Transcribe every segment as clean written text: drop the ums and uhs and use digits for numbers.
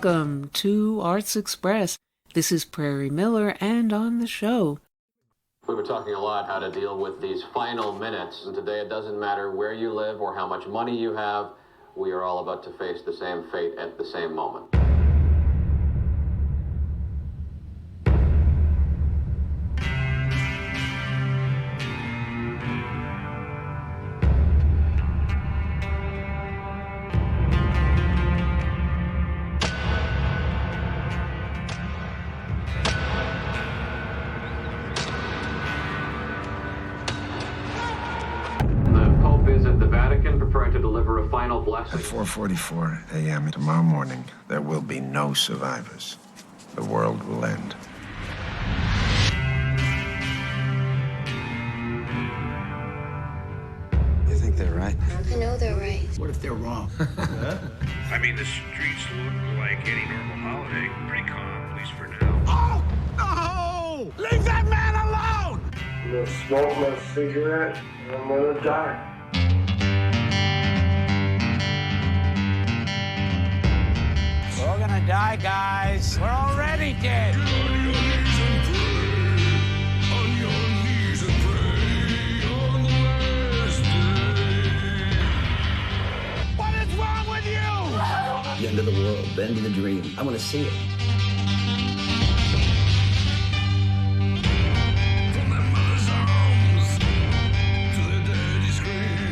welcome to Arts Express. This is Prairie Miller, and on the show. We were talking a lot how to deal with these final minutes, and today it doesn't matter where you live or how much money you have. We are all about to face the same fate at the same moment. Preparing to deliver a final blessing. At 4:44 a.m. tomorrow morning, there will be no survivors. The world will end. You think they're right? I know they're right. What if they're wrong? I mean, the streets look like any normal holiday. Pretty calm, at least for now. Oh! No! Leave that man alone! I'm gonna smoke my cigarette and I'm gonna die. We're all gonna die, guys. We're already dead. What is wrong with you? The end of the world, the end of the dream. I want to see it.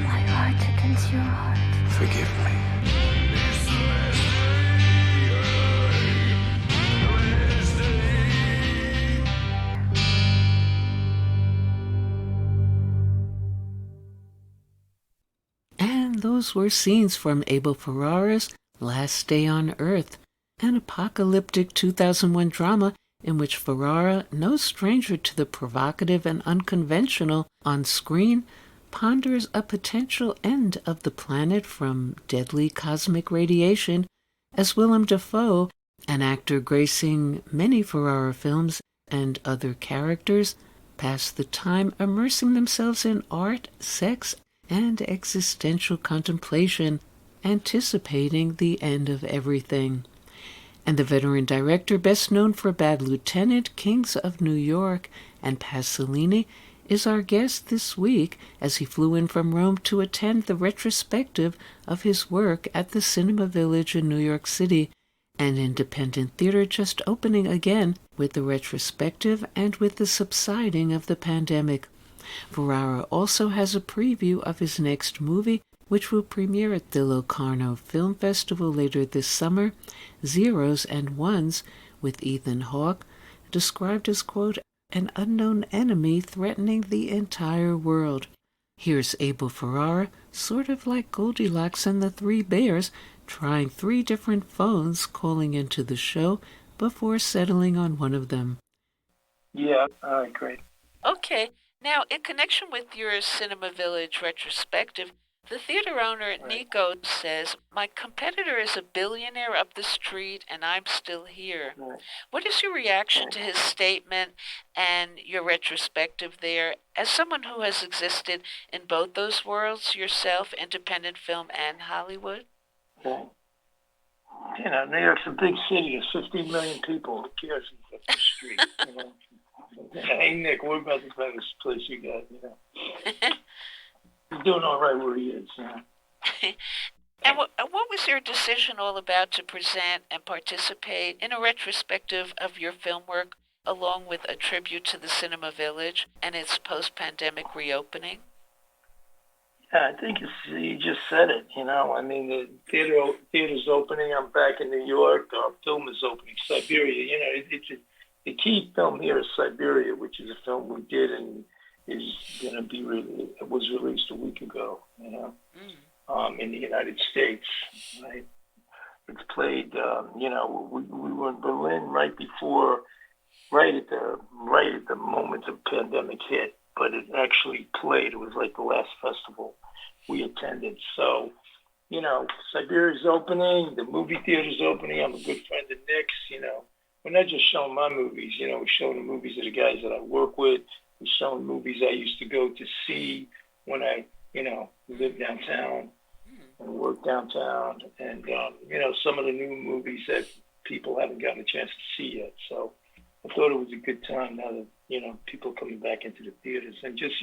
My heart against your heart. Forgive me. Those were scenes from Abel Ferrara's Last Day on Earth, an apocalyptic 2001 drama in which Ferrara, no stranger to the provocative and unconventional on screen, ponders a potential end of the planet from deadly cosmic radiation, as Willem Dafoe, an actor gracing many Ferrara films and other characters, pass the time immersing themselves in art, sex, and existential contemplation, anticipating the end of everything. And the veteran director, best known for Bad Lieutenant, Kings of New York, and Pasolini, is our guest this week as he flew in from Rome to attend the retrospective of his work at the Cinema Village in New York City, an independent theater just opening again with the retrospective and with the subsiding of the pandemic. Ferrara also has a preview of his next movie, which will premiere at the Locarno Film Festival later this summer, Zeros and Ones, with Ethan Hawke, described as, quote, an unknown enemy threatening the entire world. Here's Abel Ferrara, sort of like Goldilocks and the Three Bears, trying 3 different phones calling into the show before settling on one of them. Yeah, all right, great. Okay. Now, in connection with your Cinema Village retrospective, the theater owner, Nico, says, my competitor is a billionaire up the street and I'm still here. Right. What is your reaction to his statement and your retrospective there? As someone who has existed in both those worlds, yourself, independent film and Hollywood? Okay. You know, New York's a big city. There's 15 million people. Who cares who's up the street? You know? Hey, Nick, what about this place you got? You know, he's doing all right where he is. You know? And what was your decision all about to present and participate in a retrospective of your film work, along with a tribute to the Cinema Village and its post-pandemic reopening? Yeah, I think you just said it. You know, I mean, the theater's opening. I'm back in New York. Our film is opening. Siberia. You know, the key film here is Siberia, which is a film we did and is going to be it was released a week ago, you know, in the United States, right? It's played, you know, we were in Berlin right at the moment the pandemic hit, but it actually played. It was like the last festival we attended. So, you know, Siberia's opening, the movie theater's opening. I'm a good friend of Nick's, you know. We're not just showing my movies, you know, we're showing the movies of the guys that I work with. We're showing movies I used to go to see when I, you know, lived downtown and worked downtown. And, you know, some of the new movies that people haven't gotten a chance to see yet. So I thought it was a good time now that, people coming back into the theaters and just,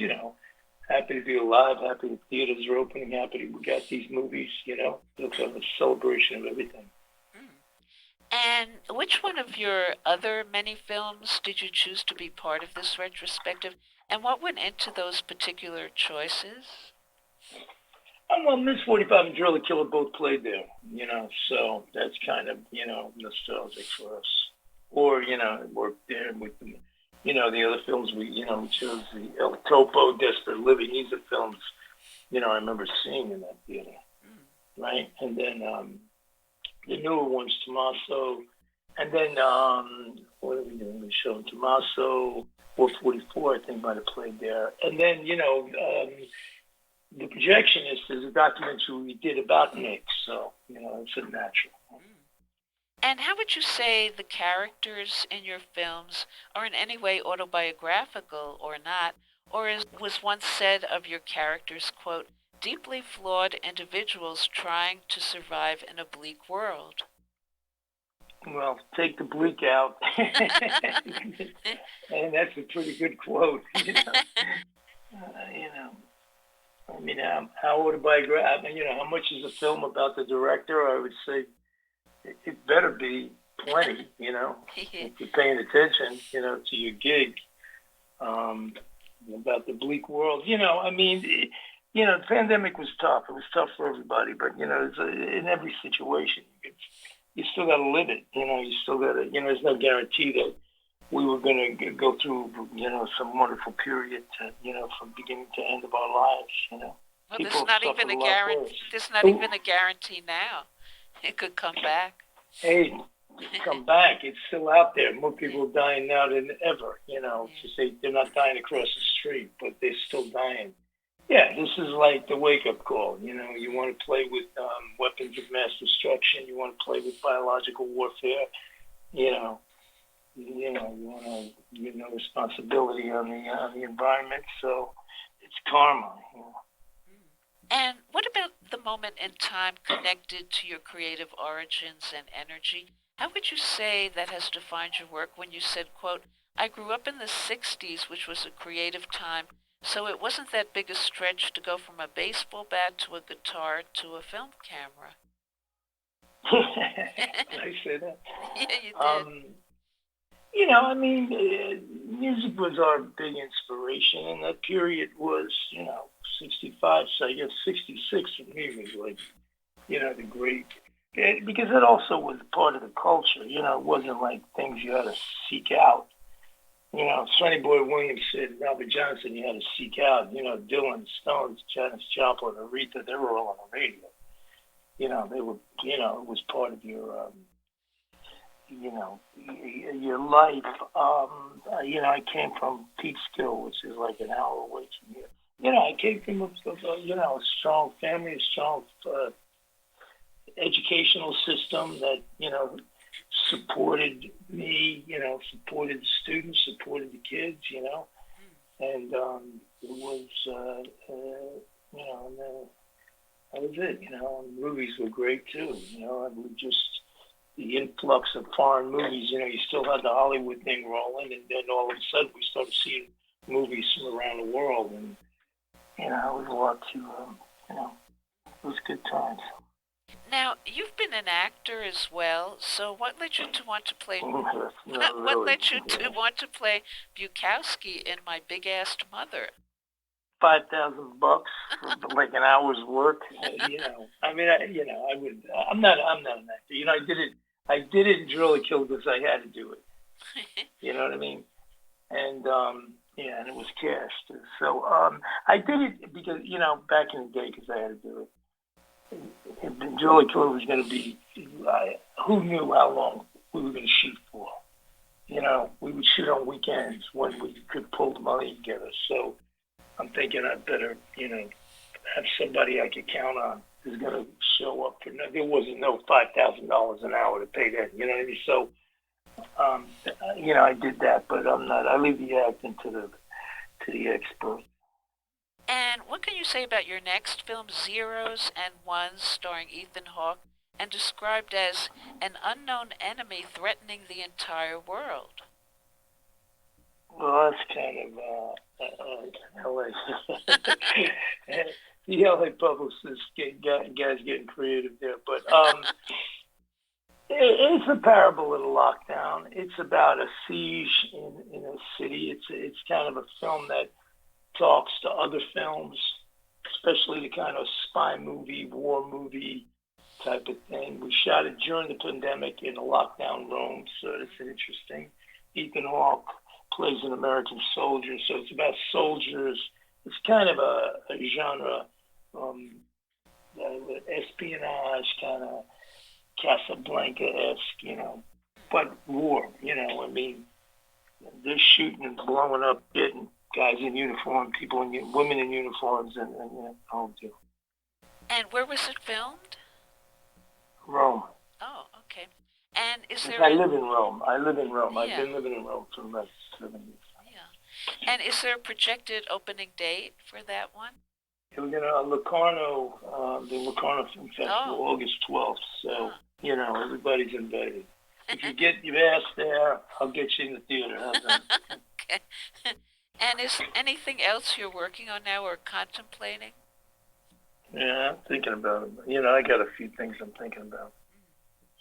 happy to be alive, happy the theaters are opening, happy we got these movies, it's a celebration of everything. And which one of your other many films did you choose to be part of this retrospective? And what went into those particular choices? Well, Miss 45 and Driller Killer both played there, so that's kind of, nostalgic for us. Or, worked there with them. The other films we chose the El Topo, Desperate Living. These are films, I remember seeing in that theater, right? And then the newer ones, Tommaso, and then what are we doing? We showed Tommaso, 444, I think might have played there. And then, the Projectionist is a documentary we did about Nick, so, it's a natural. And how would you say the characters in your films are in any way autobiographical or not? Or was once said of your characters, quote, deeply flawed individuals trying to survive in a bleak world? Well, take the bleak out. And that's a pretty good quote, I mean, how autobiographical, how much is a film about the director? I would say it better be plenty, if you're paying attention, to your gig, about the bleak world. The pandemic was tough. It was tough for everybody, but, in every situation, you still got to live it. You still got to, there's no guarantee that we were going to go through, some wonderful period, from beginning to end of our lives, Well, there's not even a guarantee. There's not even a guarantee now. It could come back. Hey, come back. It's still out there. More people are dying now than ever. They're not dying across the street, but they're still dying. Yeah, this is like the wake-up call. You want to play with weapons of mass destruction. You want to play with biological warfare. You want to responsibility on the environment. So it's karma. And what about the moment in time connected to your creative origins and energy? How would you say that has defined your work when you said, quote, I grew up in the 60s, which was a creative time, so it wasn't that big a stretch to go from a baseball bat to a guitar to a film camera? Did I say that? Yeah, you did. Music was our big inspiration, and that period was, 65, so I guess 66 for me was like, the great, because it also was part of the culture, it wasn't like things you had to seek out. Sonny Boy Williams said, Robert Johnson, you had to seek out, Dylan, Stones, Janis Joplin, Aretha, they were all on the radio. They were, it was part of your, your life. I came from Peekskill, which is like an hour away from here. I came from a strong family, a strong educational system that, supported me, supported the students, supported the kids, and it was, and that was it, and movies were great too, and just the influx of foreign movies, you still had the Hollywood thing rolling, and then all of a sudden we started seeing movies from around the world, and, it was a lot to, it was good times. Now, you've been an actor as well, so what led you to want to play What led you to want to play Bukowski in My Big-Assed Mother? $5,000 for like an hour's work. I mean, I would. I'm not an actor. I did it in Driller Kill because I had to do it. You know what I mean? And and it was cast. So I did it because back in the day because I had to do it. Driller Killer was going to be. Who knew how long we were going to shoot for? We would shoot on weekends when we could pull the money together. So I'm thinking I better, have somebody I could count on who's going to show up for. There wasn't no $5,000 an hour to pay that. You know what I mean? So, I did that, but I'm not. I leave the acting to the experts. And what can you say about your next film, Zeros and Ones, starring Ethan Hawke and described as an unknown enemy threatening the entire world. Well, that's kind of LA. The LA publicists, guys getting creative there. But it's a parable of a lockdown. It's about a siege in a city. It's kind of a film that talks to other films, especially the kind of spy movie, war movie type of thing. We shot it during the pandemic in a lockdown Rome, so it's interesting. Ethan Hawke plays an American soldier, so it's about soldiers. It's kind of a genre, espionage, kind of Casablanca-esque, but war, I mean, they're shooting and blowing up, getting guys in uniform, women in uniforms, and the whole deal. And where was it filmed? Rome. Oh, okay. And is there... I live in Rome. Yeah. I've been living in Rome for the last 7 years. Yeah. And is there a projected opening date for that one? We're going to Locarno, the Locarno Film Festival, August 12th. So, everybody's invited. If you get your ass there, I'll get you in the theater. How's that? Okay. And is anything else you're working on now or contemplating? Yeah, I'm thinking about it. I got a few things I'm thinking about.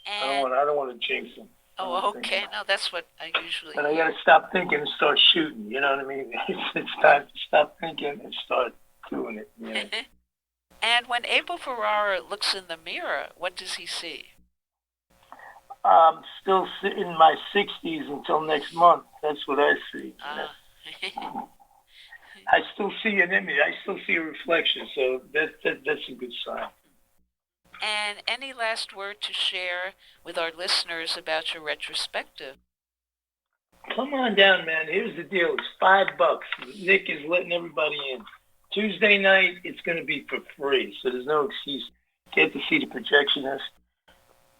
And... I don't want to jinx them. Oh, okay. No, that's what I usually... But I got to stop thinking and start shooting. You know what I mean? It's time to stop thinking and start doing it. And when Abel Ferrara looks in the mirror, what does he see? I'm still in my 60s until next month. That's what I see. I still see an image. I still see a reflection. So that's a good sign. And any last word to share with our listeners about your retrospective? Come on down, man. Here's the deal. It's $5. Nick is letting everybody in. Tuesday night, it's going to be for free, so there's no excuse. Get to see the projectionist.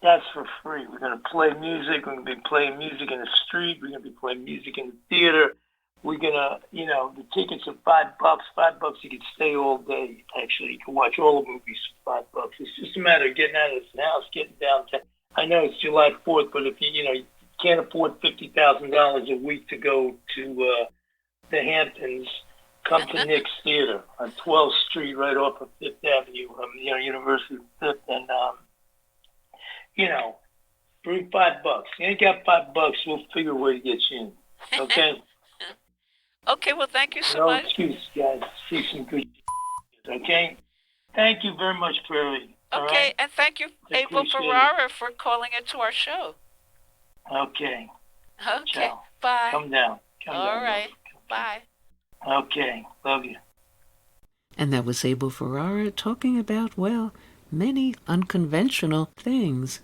That's for free. We're going to play music. We're going to be playing music in the street. We're going to be playing music in the theater. We're going to, the tickets are $5. $5, you can stay all day, actually. You can watch all the movies for $5. It's just a matter of getting out of this house, getting downtown. I know it's July 4th, but if you can't afford $50,000 a week to go to the Hamptons, come to Nick's Theater on 12th Street, right off of Fifth Avenue, University of Fifth, and bring $5. You ain't got $5, we'll figure a way to get you in. Okay? Okay, well, thank you so much. No excuse, guys. See some good okay? Thank you very much, Prairie. Okay, right? And thank you, Abel Ferrara, for calling into our show. Okay. Okay, Ciao. bye. Come down. All right, bye. Okay, love you. And that was Abel Ferrara talking about, many unconventional things.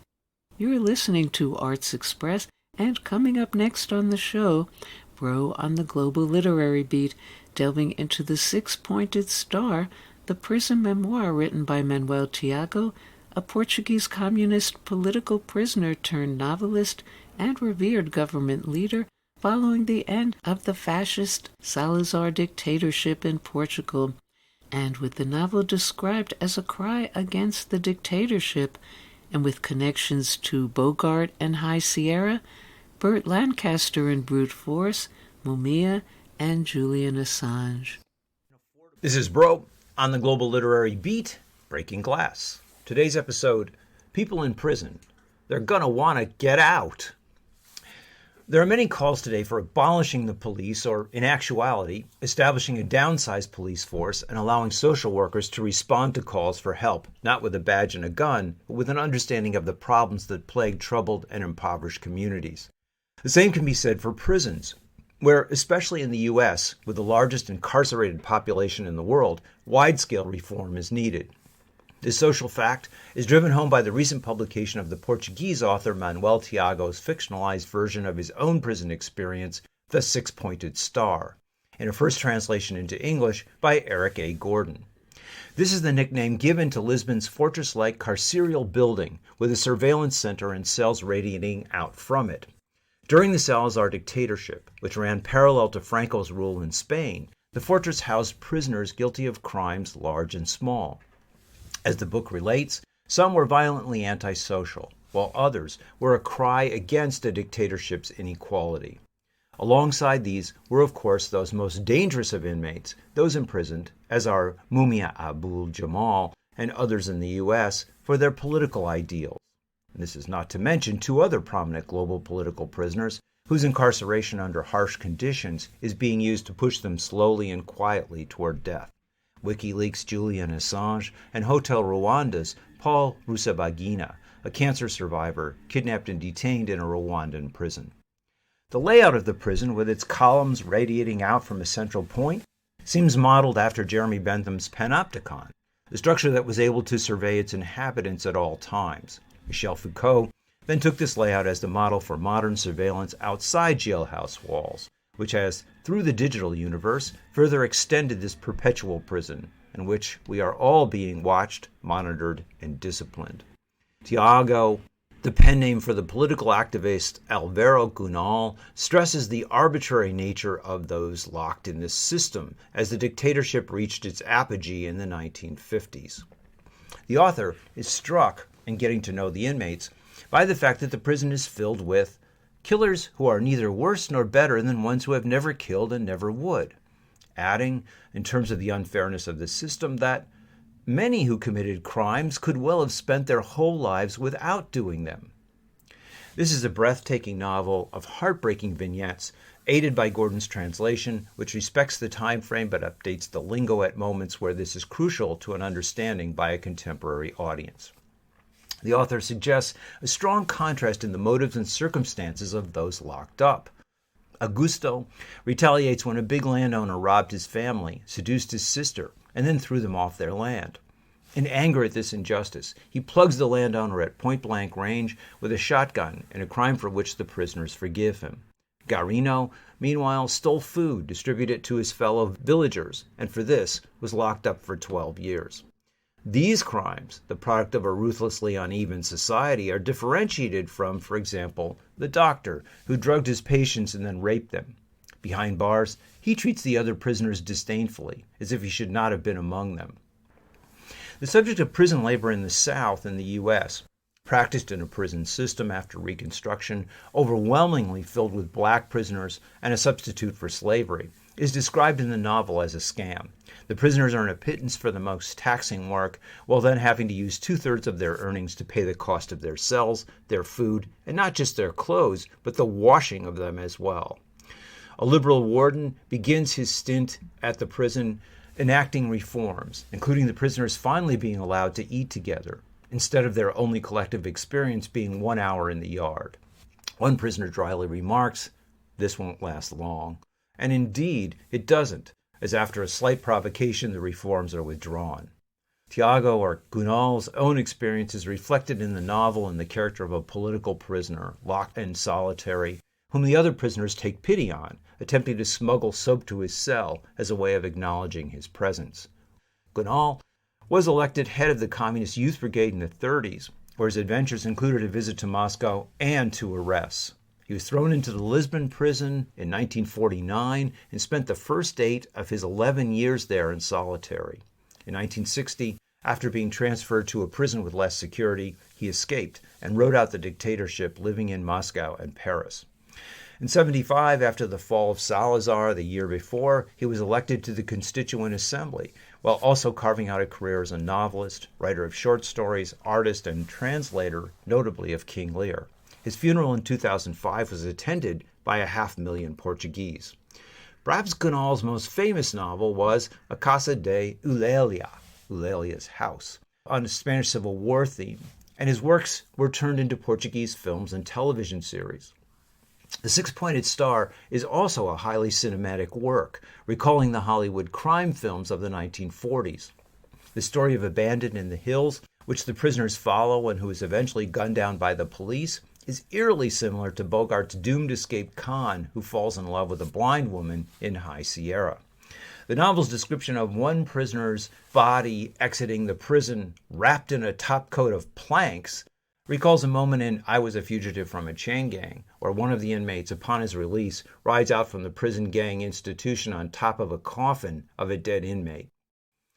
You're listening to Arts Express, and coming up next on the show, Bro on the Global Literary Beat, delving into The Six-Pointed Star, the prison memoir written by Manuel Tiago, a Portuguese communist political prisoner turned novelist and revered government leader following the end of the fascist Salazar dictatorship in Portugal, and with the novel described as a cry against the dictatorship, and with connections to Bogart and High Sierra, Burt Lancaster in Brute Force, Mumia, and Julian Assange. This is Bro on the Global Literary Beat, Breaking Glass. Today's episode, People in Prison. They're gonna want to get out. There are many calls today for abolishing the police, or in actuality, establishing a downsized police force and allowing social workers to respond to calls for help, not with a badge and a gun, but with an understanding of the problems that plague troubled and impoverished communities. The same can be said for prisons, where, especially in the U.S., with the largest incarcerated population in the world, wide-scale reform is needed. This social fact is driven home by the recent publication of the Portuguese author Manuel Tiago's fictionalized version of his own prison experience, The Six-Pointed Star, in a first translation into English by Eric A. Gordon. This is the nickname given to Lisbon's fortress-like carceral building with a surveillance center and cells radiating out from it. During the Salazar dictatorship, which ran parallel to Franco's rule in Spain, the fortress housed prisoners guilty of crimes large and small. As the book relates, Some were violently antisocial, while others were a cry against a dictatorship's inequality. Alongside these were, of course, those most dangerous of inmates, those imprisoned, as are Mumia Abu-Jamal and others in the U.S., for their political ideals. And this is not to mention two other prominent global political prisoners whose incarceration under harsh conditions is being used to push them slowly and quietly toward death. WikiLeaks' Julian Assange and Hotel Rwanda's Paul Rusesabagina, a cancer survivor kidnapped and detained in a Rwandan prison. The layout of the prison, with its columns radiating out from a central point, seems modeled after Jeremy Bentham's Panopticon, the structure that was able to survey its inhabitants at all times. Michel Foucault then took this layout as the model for modern surveillance outside jailhouse walls, which has, through the digital universe, further extended this perpetual prison, in which we are all being watched, monitored, and disciplined. Tiago, the pen name for the political activist Alvaro Gunal, stresses the arbitrary nature of those locked in this system as the dictatorship reached its apogee in the 1950s. The author is struck, in getting to know the inmates, by the fact that the prison is filled with killers who are neither worse nor better than ones who have never killed and never would, adding, in terms of the unfairness of the system, that many who committed crimes could well have spent their whole lives without doing them. This is a breathtaking novel of heartbreaking vignettes, aided by Gordon's translation, which respects the time frame but updates the lingo at moments where this is crucial to an understanding by a contemporary audience. The author suggests a strong contrast in the motives and circumstances of those locked up. Augusto retaliates when a big landowner robbed his family, seduced his sister, and then threw them off their land. In anger at this injustice, he plugs the landowner at point-blank range with a shotgun in a crime for which the prisoners forgive him. Garino, meanwhile, stole food, distributed it to his fellow villagers, and for this was locked up for 12 years. These crimes, the product of a ruthlessly uneven society, are differentiated from, for example, the doctor who drugged his patients and then raped them. Behind bars, he treats the other prisoners disdainfully, as if he should not have been among them. The subject of prison labor in the South in the U.S., practiced in a prison system after Reconstruction, overwhelmingly filled with black prisoners and a substitute for slavery, is described in the novel as a scam. The prisoners earn a pittance for the most taxing work, while then having to use 2/3 of their earnings to pay the cost of their cells, their food, and not just their clothes, but the washing of them as well. A liberal warden begins his stint at the prison enacting reforms, including the prisoners finally being allowed to eat together, instead of their only collective experience being 1 hour in the yard. One prisoner dryly remarks, "This won't last long." And indeed, it doesn't, as after a slight provocation, the reforms are withdrawn. Tiago, or Gunal's, own experience is reflected in the novel in the character of a political prisoner, locked and solitary, whom the other prisoners take pity on, attempting to smuggle soap to his cell as a way of acknowledging his presence. Gunal was elected head of the Communist Youth Brigade in the 30s, where his adventures included a visit to Moscow and 2 arrests. He was thrown into the Lisbon prison in 1949 and spent the first 8 of his 11 years there in solitary. In 1960, after being transferred to a prison with less security, he escaped and rode out the dictatorship, living in Moscow and Paris. In 1975, after the fall of Salazar the year before, he was elected to the Constituent Assembly, while also carving out a career as a novelist, writer of short stories, artist, and translator, notably of King Lear. His funeral in 2005 was attended by 500,000 Portuguese. Perhaps Gunal's most famous novel was A Casa de Eulalia, Eulalia's House, on a Spanish Civil War theme, and his works were turned into Portuguese films and television series. The Six-Pointed Star is also a highly cinematic work, recalling the Hollywood crime films of the 1940s. The story of a bandit in the hills, which the prisoners follow and who is eventually gunned down by the police, is eerily similar to Bogart's doomed escape Khan, who falls in love with a blind woman in High Sierra. The novel's description of one prisoner's body exiting the prison wrapped in a topcoat of planks recalls a moment in I Was a Fugitive from a Chain Gang, where one of the inmates, upon his release, rides out from the prison gang institution on top of a coffin of a dead inmate.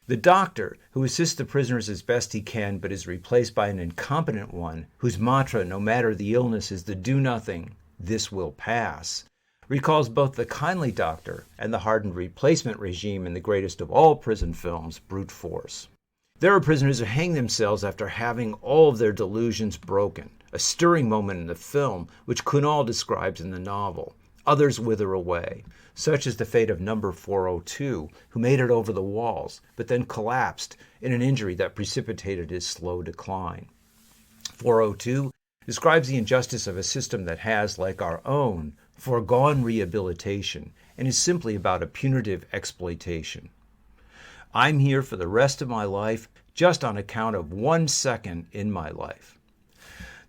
The doctor, who assists the prisoners as best he can but is replaced by an incompetent one, whose mantra, no matter the illness, is the do nothing, this will pass, recalls both the kindly doctor and the hardened replacement regime in the greatest of all prison films, Brute Force. There are prisoners who hang themselves after having all of their delusions broken, a stirring moment in the film, which Kunal describes in the novel. Others wither away. Such is the fate of number 402, who made it over the walls, but then collapsed in an injury that precipitated his slow decline. 402 describes the injustice of a system that has, like our own, foregone rehabilitation and is simply about a punitive exploitation. I'm here for the rest of my life just on account of 1 second in my life.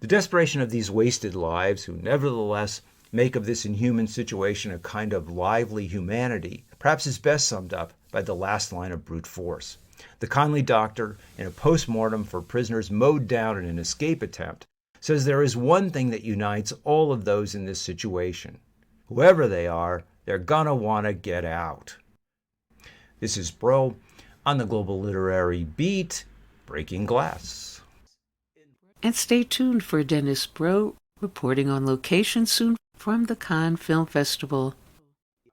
The desperation of these wasted lives, who nevertheless make of this inhuman situation a kind of lively humanity, perhaps is best summed up by the last line of Brute Force. The kindly doctor, in a post-mortem for prisoners mowed down in an escape attempt, says there is one thing that unites all of those in this situation. Whoever they are, they're gonna want to get out. This is Bro on the Global Literary Beat, Breaking Glass. And stay tuned for Dennis Bro reporting on location soon from the Cannes Film Festival.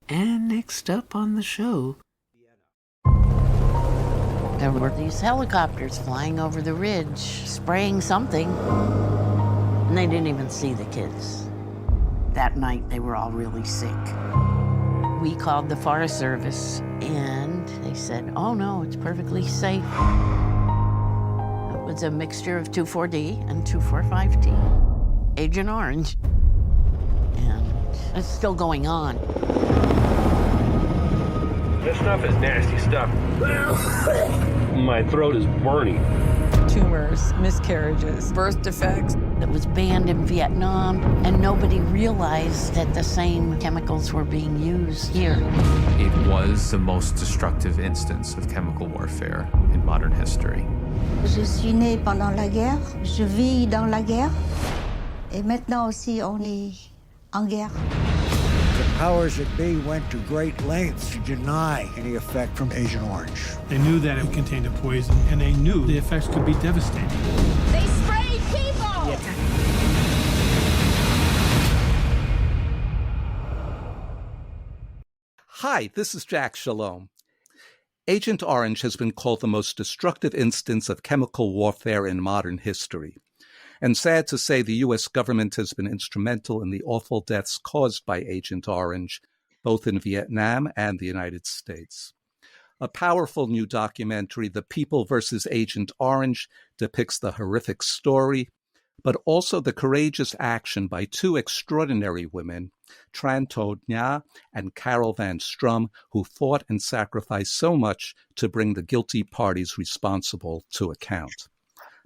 And next up on the show, there were these helicopters flying over the ridge, spraying something, and they didn't even see the kids. That night, they were all really sick. We called the Forest Service, and they said, oh no, it's perfectly safe. It was a mixture of 2,4-D and 2,4,5-T, Agent Orange. And it's still going on. This stuff is nasty stuff. My throat is burning. Tumors, miscarriages, birth defects. It was banned in Vietnam, and nobody realized that the same chemicals were being used here. It was the most destructive instance of chemical warfare in modern history. Je suis née pendant la guerre, je vis dans la guerre, et maintenant aussi on est en guerre. The powers that be went to great lengths to deny any effect from Agent Orange. They knew that it contained a poison, and they knew the effects could be devastating. They sprayed people! Yeah. Hi, this is Jack Shalom. Agent Orange has been called the most destructive instance of chemical warfare in modern history. And sad to say, the U.S. government has been instrumental in the awful deaths caused by Agent Orange, both in Vietnam and the United States. A powerful new documentary, The People vs. Agent Orange, depicts the horrific story, but also the courageous action by two extraordinary women, Tran Tô Nha and Carol Van Strum, who fought and sacrificed so much to bring the guilty parties responsible to account.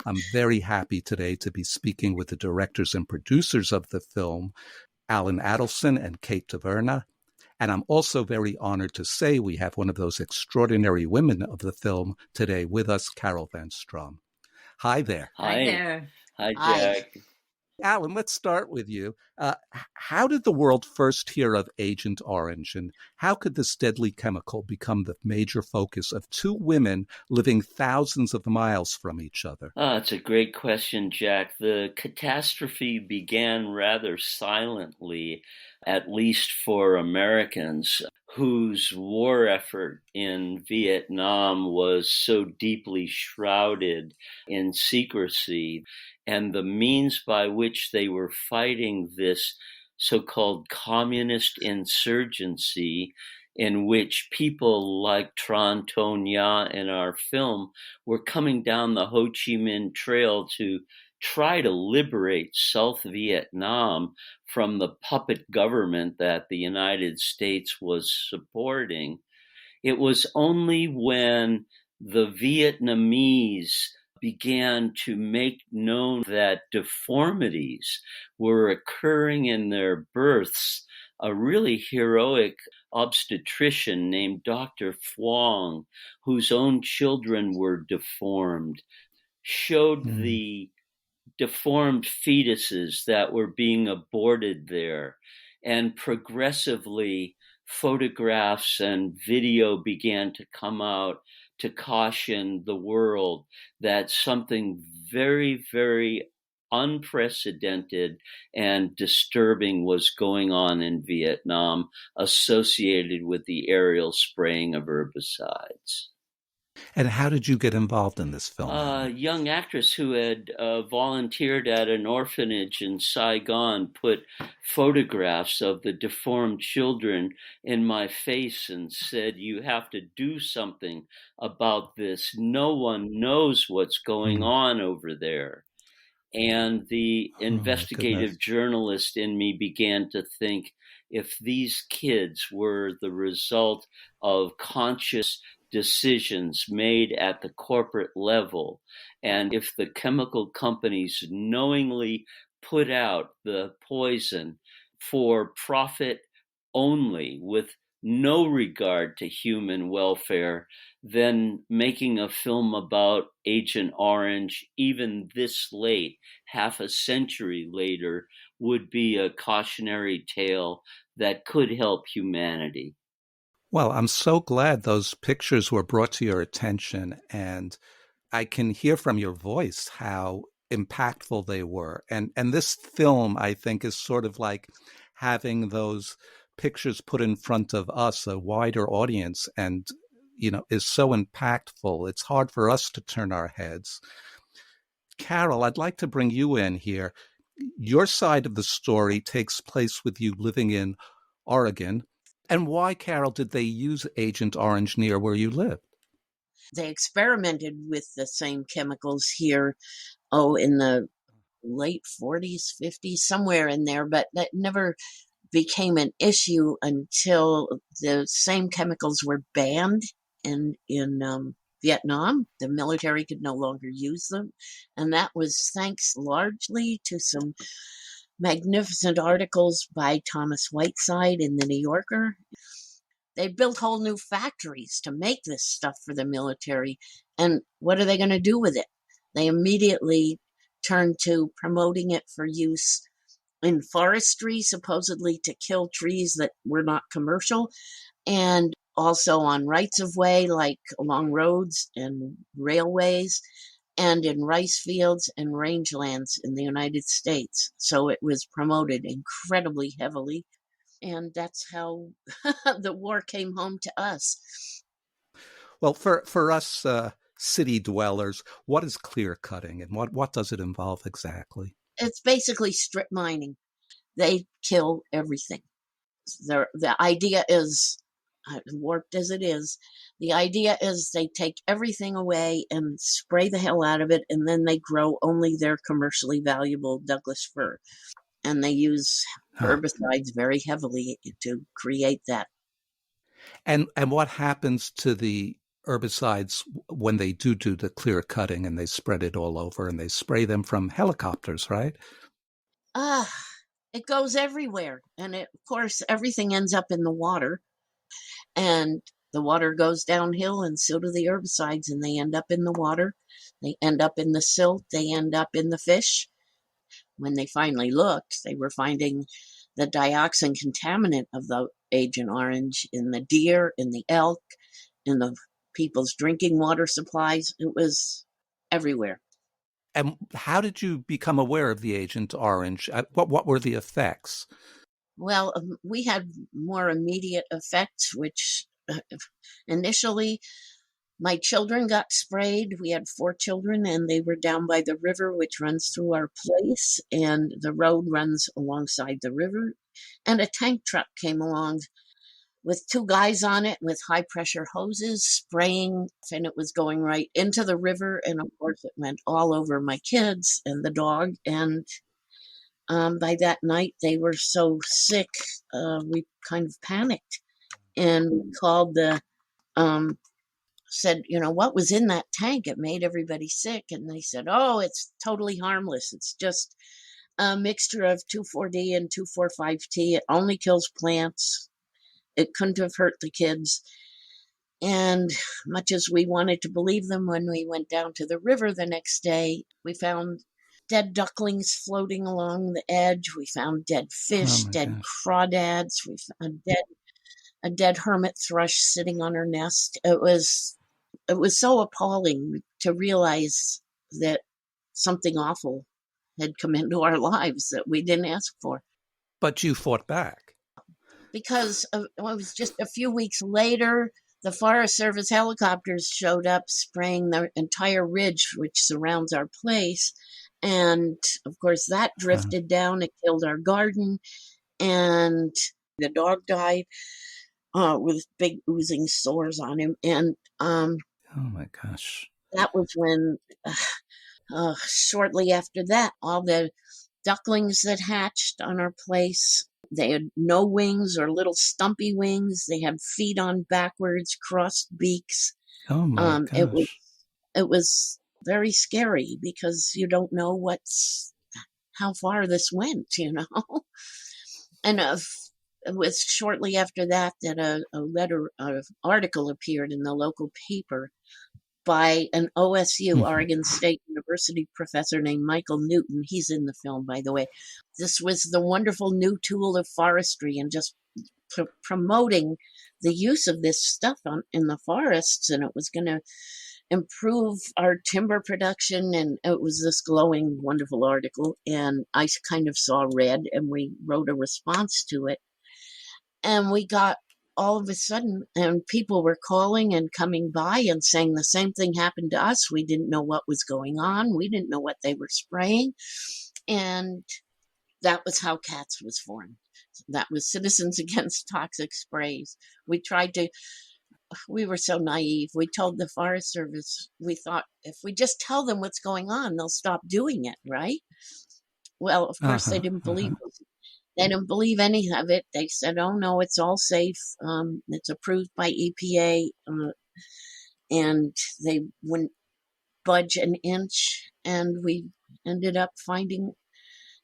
I'm very happy today to be speaking with the directors and producers of the film, Alan Adelson and Kate Taverna. And I'm also very honored to say we have one of those extraordinary women of the film today with us, Carol Van Strum. Hi there. Hi there. Hi, Jack. Hi. Alan, let's start with you. How did the world first hear of Agent Orange, and how could this deadly chemical become the major focus of two women living thousands of miles from each other? It's a great question, Jack. The catastrophe began rather silently, at least for Americans, whose war effort in Vietnam was so deeply shrouded in secrecy, and the means by which they were fighting this so-called communist insurgency, in which people like Tran Tô Nha in our film were coming down the Ho Chi Minh Trail to try to liberate South Vietnam from the puppet government that the United States was supporting. It was only when the Vietnamese began to make known that deformities were occurring in their births, a really heroic obstetrician named Dr. Phuong, whose own children were deformed, showed the deformed fetuses that were being aborted there. And progressively, photographs and video began to come out to caution the world that something very, very unprecedented and disturbing was going on in Vietnam associated with the aerial spraying of herbicides. And how did you get involved in this film? A young actress who had volunteered at an orphanage in Saigon put photographs of the deformed children in my face and said, "You have to do something about this. No one knows what's going on over there." And the investigative journalist in me began to think, if these kids were the result of conscious decisions made at the corporate level, and if the chemical companies knowingly put out the poison for profit only, with no regard to human welfare, then making a film about Agent Orange, even this late, half a century later, would be a cautionary tale that could help humanity. Well, I'm so glad those pictures were brought to your attention, and I can hear from your voice how impactful they were. And this film, I think, is sort of like having those pictures put in front of us, a wider audience, and, is so impactful. It's hard for us to turn our heads. Carol, I'd like to bring you in here. Your side of the story takes place with you living in Oregon. And why, Carol, did they use Agent Orange near where you lived? They experimented with the same chemicals here, in the late 40s, 50s, somewhere in there, but that never became an issue until the same chemicals were banned in Vietnam. The military could no longer use them, and that was thanks largely to some magnificent articles by Thomas Whiteside in the New Yorker. They built whole new factories to make this stuff for the military, and what are they going to do with it? They immediately turned to promoting it for use in forestry, supposedly to kill trees that were not commercial, and also on rights of way, like along roads and railways, and in rice fields and rangelands in the United States. So it was promoted incredibly heavily, and that's how the war came home to us. Well, for us city dwellers, what is clear cutting, and what does it involve exactly? It's basically strip mining. They kill everything. The idea is, warped as it is, the idea is they take everything away and spray the hell out of it, and then they grow only their commercially valuable Douglas fir. And they use herbicides very heavily to create that. And what happens to the herbicides when they do the clear cutting and they spread it all over and they spray them from helicopters, right? It goes everywhere. And of course, everything ends up in the water. And the water goes downhill, and so do the herbicides, and they end up in the water. They end up in the silt. They end up in the fish. When they finally looked, they were finding the dioxin contaminant of the Agent Orange in the deer, in the elk, in the people's drinking water supplies. It was everywhere. And how did you become aware of the Agent Orange? What were the effects? Well, we had more immediate effects, which initially my children got sprayed. We had 4 children, and they were down by the river, which runs through our place, and the road runs alongside the river. And a tank truck came along with 2 guys on it with high-pressure hoses spraying, and it was going right into the river. And, of course, it went all over my kids and the dog. And by that night, they were so sick, we kind of panicked. And we called said, what was in that tank? It made everybody sick. And they said, oh, it's totally harmless. It's just a mixture of 2,4-D and 2,4,5-T. It only kills plants. It couldn't have hurt the kids. And much as we wanted to believe them, when we went down to the river the next day, we found dead ducklings floating along the edge. We found dead fish, dead crawdads. We found a dead hermit thrush sitting on her nest. It was it was so appalling to realize that something awful had come into our lives that we didn't ask for. But you fought back. Because it was just a few weeks later, the Forest Service helicopters showed up spraying the entire ridge which surrounds our place. And of course, that drifted down. It killed our garden. And the dog died with big oozing sores on him. And oh my gosh. That was when, shortly after that, all the ducklings that hatched on our place, they had no wings or little stumpy wings. They had feet on backwards, crossed beaks. Oh my gosh. It was very scary because you don't know how far this went, you know. And it was shortly after that that an article appeared in the local paper by an OSU, Oregon State University professor named Michael Newton. He's in the film, by the way. This was the wonderful new tool of forestry and just promoting the use of this stuff in the forests, and it was going to improve our timber production, and it was this glowing, wonderful article, and I kind of saw red, and we wrote a response to it, and we got all of a sudden, and people were calling and coming by and saying the same thing happened to us. We didn't know what was going on. We didn't know what they were spraying. And that was how CATS was formed. That was Citizens Against Toxic Sprays. We were so naive. We told the Forest Service, we thought if we just tell them what's going on, they'll stop doing it, right? Well, of course, they didn't believe us. They didn't believe any of it. They said, oh, no, it's all safe. It's approved by EPA. And they wouldn't budge an inch. And we ended up finding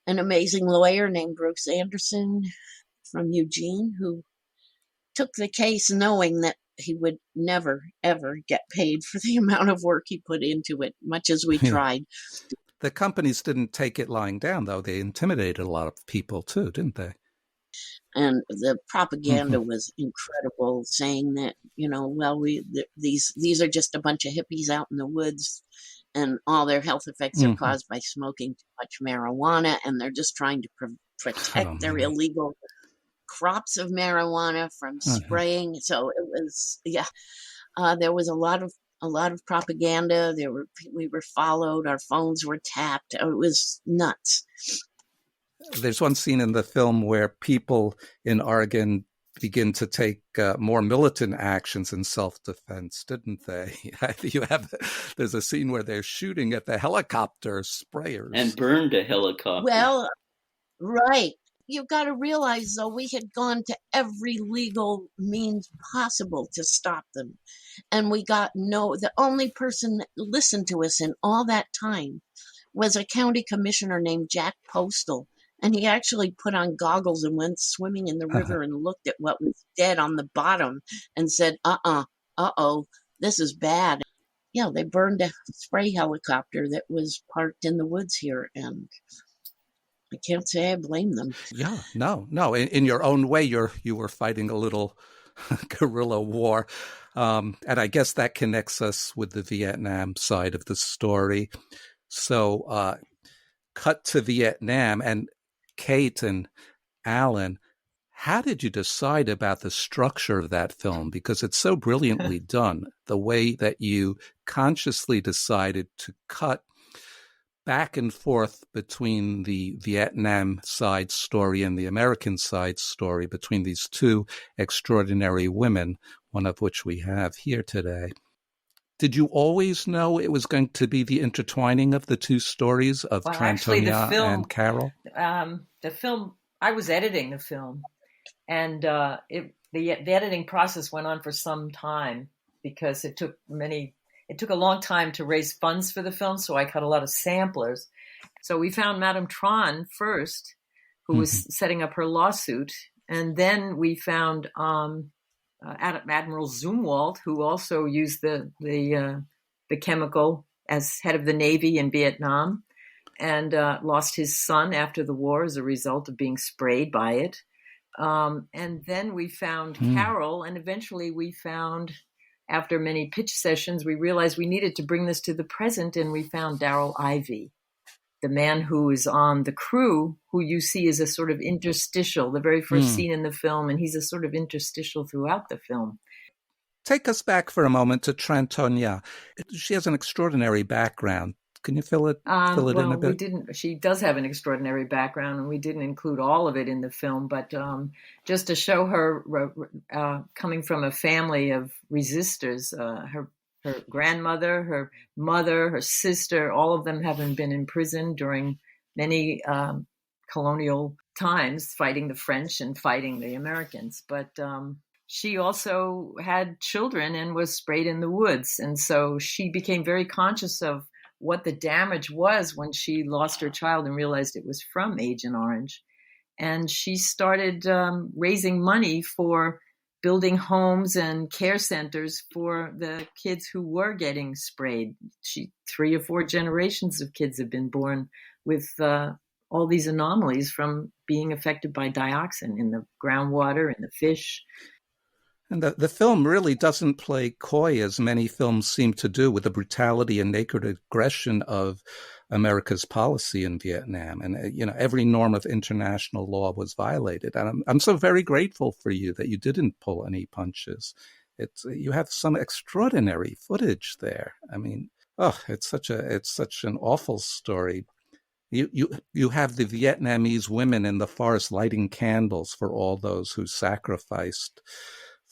an amazing lawyer named Bruce Anderson from Eugene, who took the case knowing that he would never, ever get paid for the amount of work he put into it, much as we tried. The companies didn't take it lying down, though. They intimidated a lot of people, too, didn't they? And the propaganda was incredible, saying that, you know, well, these are just a bunch of hippies out in the woods, and all their health effects are caused by smoking too much marijuana, and they're just trying to protect their illegal crops of marijuana from spraying. So it was, there was a lot of propaganda. We were followed. Our phones were tapped. It was nuts. There's one scene in the film where people in Oregon begin to take more militant actions in self-defense, didn't they? There's a scene where they're shooting at the helicopter sprayers. And burned a helicopter. Well, right. You've got to realize, though, we had gone to every legal means possible to stop them. And the only person that listened to us in all that time was a county commissioner named Jack Postal. And he actually put on goggles and went swimming in the river and looked at what was dead on the bottom and said, this is bad. Yeah, they burned a spray helicopter that was parked in the woods here, and I can't say I blame them. Yeah, no. In your own way, you were fighting a little guerrilla war. And I guess that connects us with the Vietnam side of the story. So cut to Vietnam, and Kate and Alan, how did you decide about the structure of that film? Because it's so brilliantly done, the way that you consciously decided to cut back and forth between the Vietnam side story and the American side story, between these two extraordinary women, one of which we have here today. Did you always know it was going to be the intertwining of the two stories of Trantonia and Carol? The film, I was editing the film, and the editing process went on for some time because it took a long time to raise funds for the film, so I cut a lot of samplers. So we found Madame Tron first, who was setting up her lawsuit, and then we found Admiral Zumwalt, who also used the chemical as head of the Navy in Vietnam, and lost his son after the war as a result of being sprayed by it. And then we found Carol, and eventually we found after many pitch sessions, we realized we needed to bring this to the present, and we found Darrell Ivey, the man who is on the crew, who you see as a sort of interstitial, the very first scene in the film, and he's a sort of interstitial throughout the film. Take us back for a moment to Trantonia. She has an extraordinary background. Can you fill it in a bit? She does have an extraordinary background, and we didn't include all of it in the film, but just to show her coming from a family of resistors, her grandmother, her mother, her sister, all of them having been in prison during many colonial times, fighting the French and fighting the Americans. But she also had children and was sprayed in the woods. And so she became very conscious of what the damage was when she lost her child and realized it was from Agent Orange. And she started raising money for building homes and care centers for the kids who were getting sprayed. 3 or 4 generations of kids have been born with all these anomalies from being affected by dioxin in the groundwater and the fish. And the film really doesn't play coy, as many films seem to do, with the brutality and naked aggression of America's policy in Vietnam. And, every norm of international law was violated. And I'm so very grateful for you that you didn't pull any punches. You have some extraordinary footage there. I mean, it's such an awful story. You have the Vietnamese women in the forest lighting candles for all those who sacrificed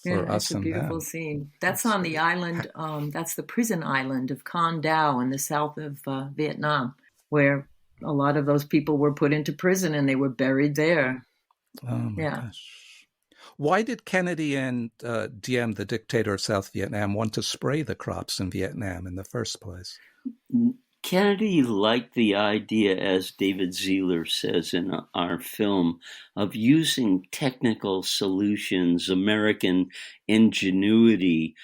for us and them. It's a beautiful scene. That's on the island. That's the prison island of Con Dao in the south of Vietnam, where a lot of those people were put into prison and they were buried there. Oh my gosh. Why did Kennedy and Diem, the dictator of South Vietnam, want to spray the crops in Vietnam in the first place? Kennedy liked the idea, as David Zieler says in our film, of using technical solutions, American ingenuity,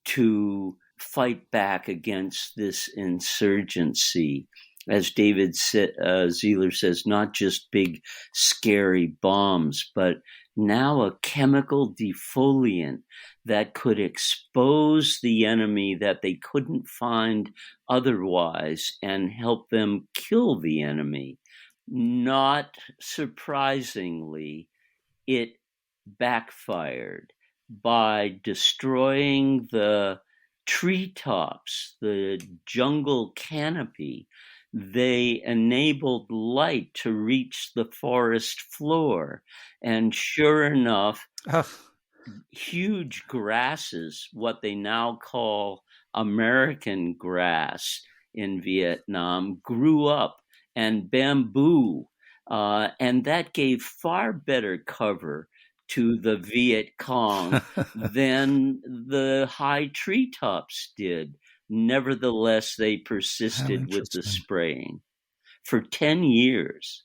to fight back against this insurgency. As David Zieler says, not just big, scary bombs, but now a chemical defoliant that could expose the enemy that they couldn't find otherwise and help them kill the enemy. Not surprisingly, it backfired by destroying the treetops, the jungle canopy. They enabled light to reach the forest floor. And sure enough, huge grasses, what they now call American grass in Vietnam, grew up, and bamboo. And that gave far better cover to the Viet Cong than the high treetops did. Nevertheless, they persisted with the spraying for 10 years.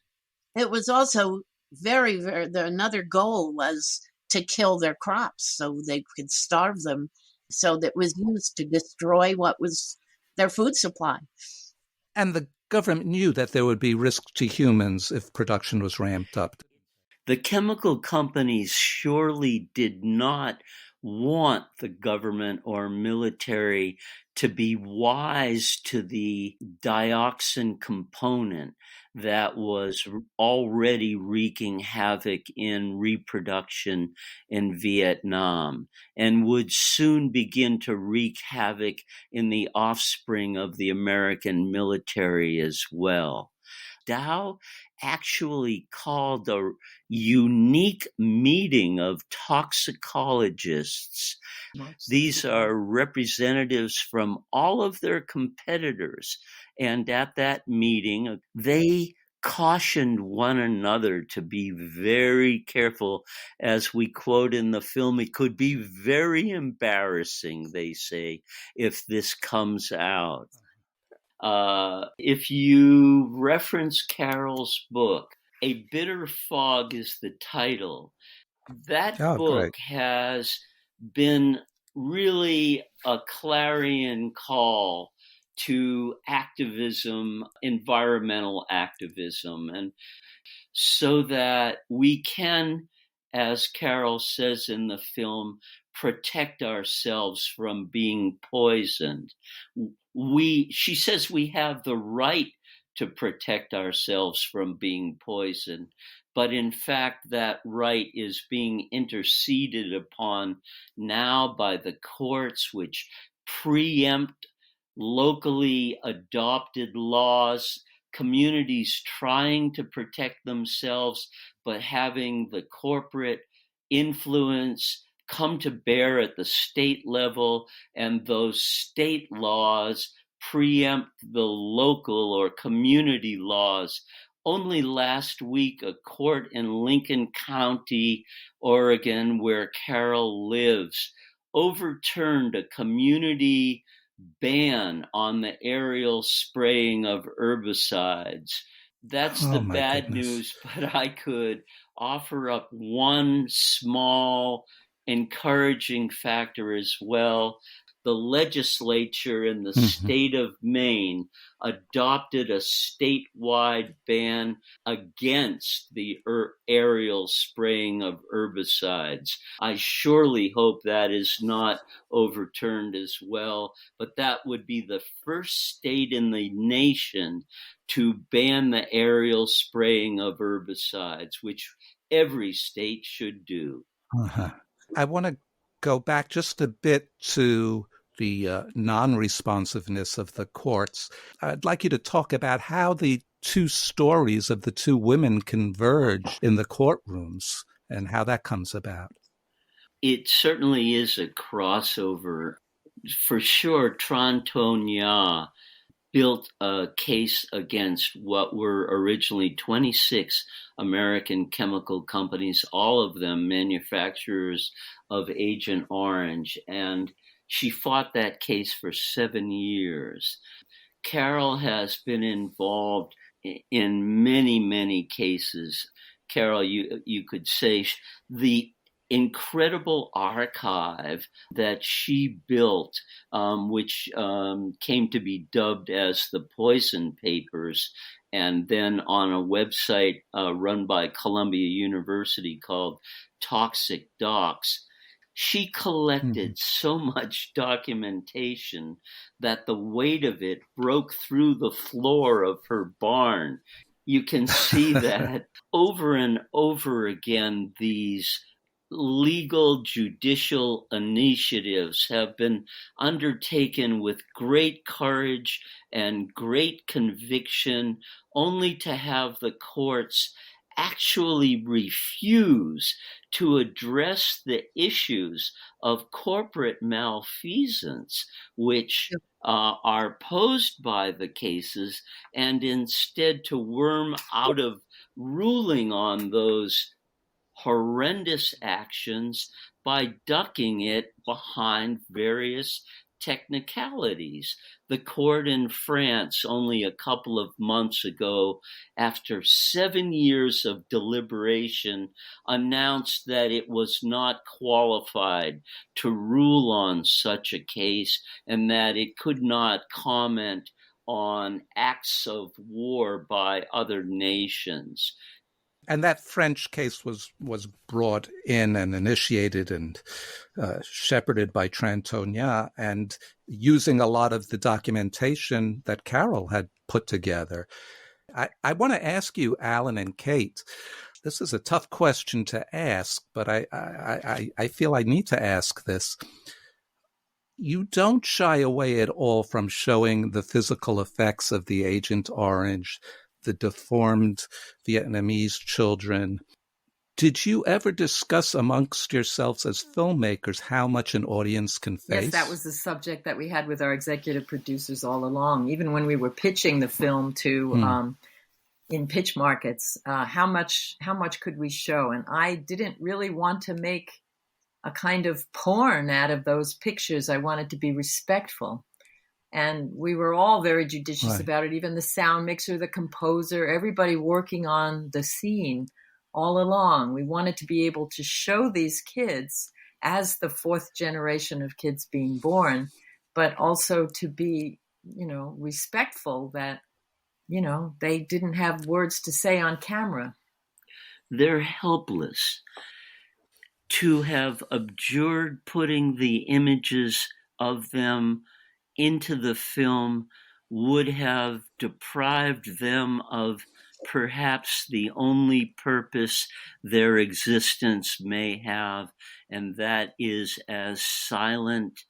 It was also another goal was to kill their crops so they could starve them. So that was used to destroy what was their food supply. And the government knew that there would be risk to humans if production was ramped up. The chemical companies surely did not want the government or military to be wise to the dioxin component that was already wreaking havoc in reproduction in Vietnam and would soon begin to wreak havoc in the offspring of the American military as well. Dow actually called a unique meeting of toxicologists. These are representatives from all of their competitors. And at that meeting, they cautioned one another to be very careful. As we quote in the film, it could be very embarrassing, they say, if this comes out. If you reference Carol's book, A Bitter Fog is the title. That book has been really a clarion call to activism, environmental activism, and so that we can, as Carol says in the film, protect ourselves from being poisoned. She says we have the right to protect ourselves from being poisoned, but in fact that right is being interceded upon now by the courts, which preempt locally adopted laws, communities trying to protect themselves, but having the corporate influence come to bear at the state level, and those state laws preempt the local or community laws. Only last week, a court in Lincoln County, Oregon, where Carol lives, overturned a community ban on the aerial spraying of herbicides. That's the bad news, but I could offer up one small encouraging factor as well. The legislature in the state of Maine adopted a statewide ban against the aerial spraying of herbicides. I surely hope that is not overturned as well, but that would be the first state in the nation to ban the aerial spraying of herbicides, which every state should do. I want to go back just a bit to the non-responsiveness of the courts. I'd like you to talk about how the two stories of the two women converge in the courtrooms and how that comes about. It certainly is a crossover. For sure, Tran Ton Nha built a case against what were originally 26 American chemical companies, all of them manufacturers of Agent Orange, and she fought that case for 7 years. Carol has been involved in many, many cases. Carol, you could say the incredible archive that she built, which came to be dubbed as the Poison Papers, and then on a website run by Columbia University called Toxic Docs. She collected so much documentation that the weight of it broke through the floor of her barn. You can see that over and over again, these legal judicial initiatives have been undertaken with great courage and great conviction, only to have the courts actually refuse to address the issues of corporate malfeasance, which are posed by the cases, and instead to worm out of ruling on those horrendous actions by ducking it behind various technicalities. The court in France, only a couple of months ago, after 7 years of deliberation, announced that it was not qualified to rule on such a case and that it could not comment on acts of war by other nations. And that French case was brought in and initiated and shepherded by Tran Ton Nha, and using a lot of the documentation that Carol had put together. I want to ask you, Alan and Kate, this is a tough question to ask, but I feel I need to ask this. You don't shy away at all from showing the physical effects of the Agent Orange, the deformed Vietnamese children. Did you ever discuss amongst yourselves as filmmakers how much an audience can face? Yes, that was the subject that we had with our executive producers all along. Even when we were pitching the film to in pitch markets, how much could we show? And I didn't really want to make a kind of porn out of those pictures. I wanted to be respectful. And we were all very judicious about it, even the sound mixer, the composer, everybody working on the scene all along. We wanted to be able to show these kids as the fourth generation of kids being born, but also to be, respectful that, they didn't have words to say on camera. They're helpless. to have abjured putting the images of them into the film would have deprived them of perhaps the only purpose their existence may have, and that is as silent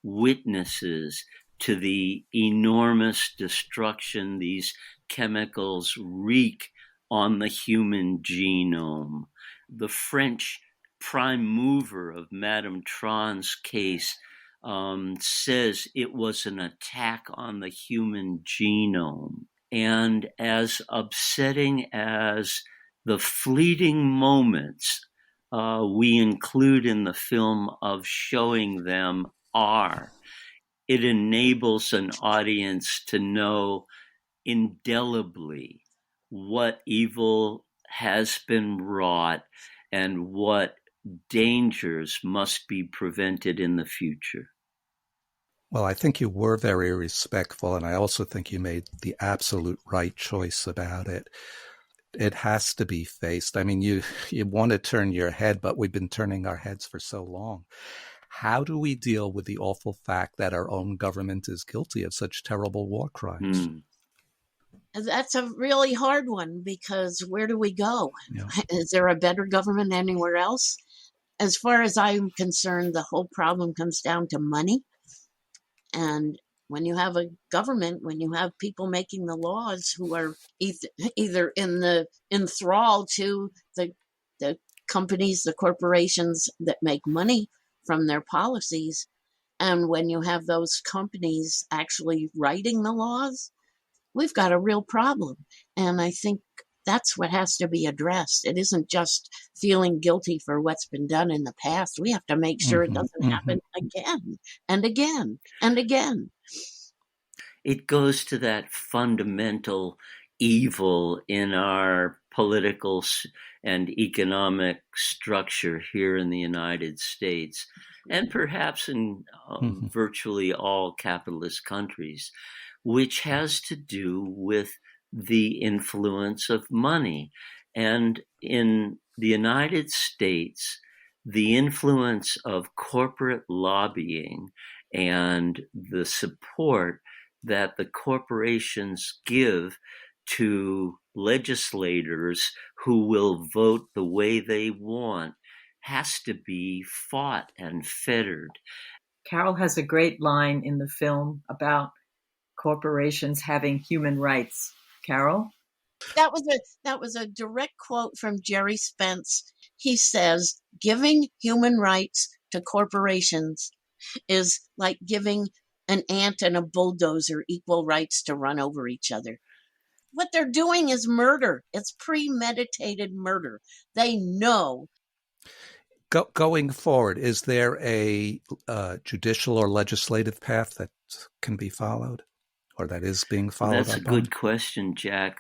witnesses to the enormous destruction these chemicals wreak on the human genome. The French prime mover of Madame Tron's case says it was an attack on the human genome. And as upsetting as the fleeting moments we include in the film of showing them are, it enables an audience to know indelibly what evil has been wrought and what dangers must be prevented in the future. Well, I think you were very respectful, and I also think you made the absolute right choice about it. It has to be faced. I mean, you want to turn your head, but we've been turning our heads for so long. How do we deal with the awful fact that our own government is guilty of such terrible war crimes? That's a really hard one, because where do we go? Yeah. Is there a better government anywhere else? As far as I'm concerned, the whole problem comes down to money. And when you have a government, when you have people making the laws who are either enthralled to the companies, the corporations that make money from their policies, and when you have those companies actually writing the laws, we've got a real problem. And I think that's what has to be addressed. It isn't just feeling guilty for what's been done in the past. We have to make sure it doesn't happen again and again and again. It goes to that fundamental evil in our political and economic structure here in the United States, and perhaps in virtually all capitalist countries, which has to do with the influence of money. And in the United States, the influence of corporate lobbying and the support that the corporations give to legislators who will vote the way they want has to be fought and fettered. Carol has a great line in the film about corporations having human rights. Carol? That was a direct quote from Jerry Spence. He says, giving human rights to corporations is like giving an ant and a bulldozer equal rights to run over each other. What they're doing is murder. It's premeditated murder. They know. Going forward, is there a judicial or legislative path that can be followed, or that is being followed? That's a good question, Jack.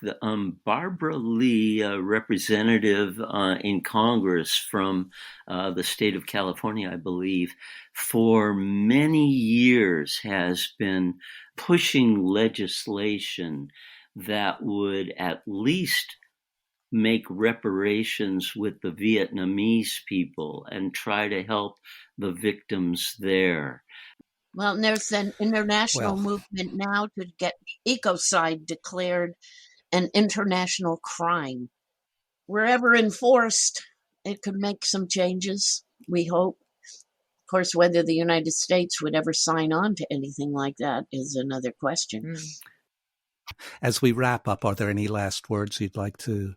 Barbara Lee, a representative in Congress from the state of California, I believe, for many years has been pushing legislation that would at least make reparations with the Vietnamese people and try to help the victims there. Well, there's an international movement now to get ecocide declared an international crime. Wherever enforced, it could make some changes, we hope. Of course, whether the United States would ever sign on to anything like that is another question. As we wrap up, are there any last words you'd like to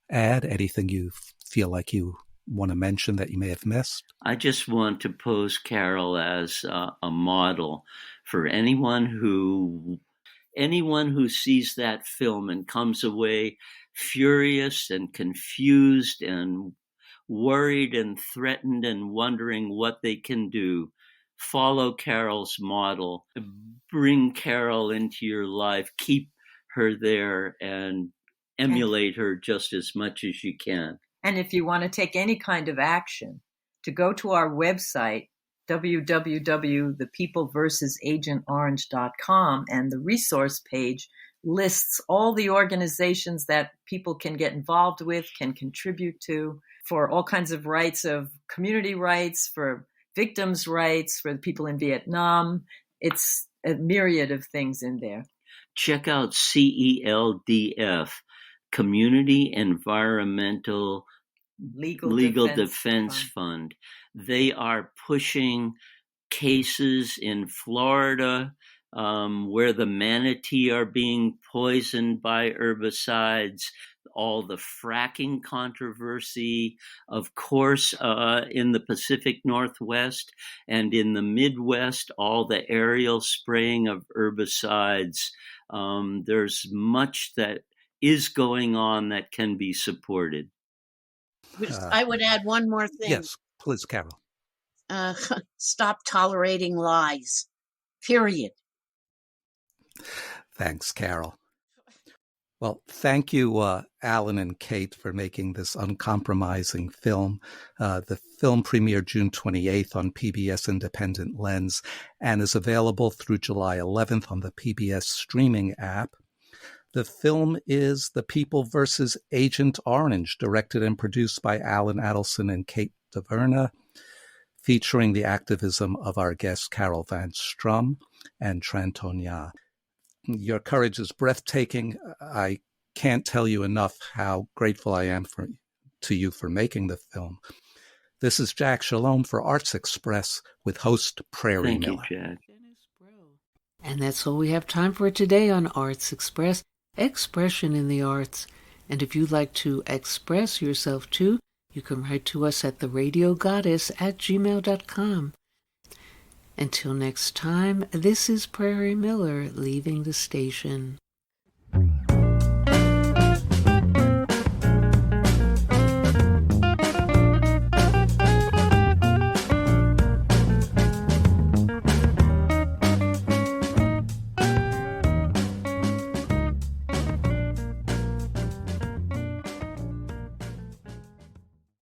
add? Anything you feel like you want to mention that you may have missed? I just want to pose Carol as a model for anyone who sees that film and comes away furious and confused and worried and threatened and wondering what they can do. Follow Carol's model. Bring Carol into your life. Keep her there and emulate her just as much as you can. And if you want to take any kind of action, to go to our website, www.thepeopleversusAgentOrange.com, and the resource page lists all the organizations that people can get involved with, can contribute to, for all kinds of rights, of community rights, for victims' rights, for the people in Vietnam. It's a myriad of things in there. Check out CELDF, Community Environmental Legal Defense Fund. They are pushing cases in Florida where the manatee are being poisoned by herbicides, all the fracking controversy, of course, in the Pacific Northwest and in the Midwest, all the aerial spraying of herbicides. There's much that is going on that can be supported. I would add one more thing. Yes, please, Carol. Stop tolerating lies. Period. Thanks, Carol. Well, thank you, Alan and Kate, for making this uncompromising film. The film premiered June 28th on PBS Independent Lens and is available through July 11th on the PBS streaming app. The film is The People vs. Agent Orange, directed and produced by Alan Adelson and Kate DeVerna, featuring the activism of our guests Carol Van Strum and Trantonia. Your courage is breathtaking. I can't tell you enough how grateful I am to you for making the film. This is Jack Shalom for Arts Express with host Prairie Miller. Thank you, Jack. And that's all we have time for today on Arts Express, expression in the arts. And if you'd like to express yourself too, you can write to us at theradiogoddess@gmail.com. Until next time, this is Prairie Miller leaving the station.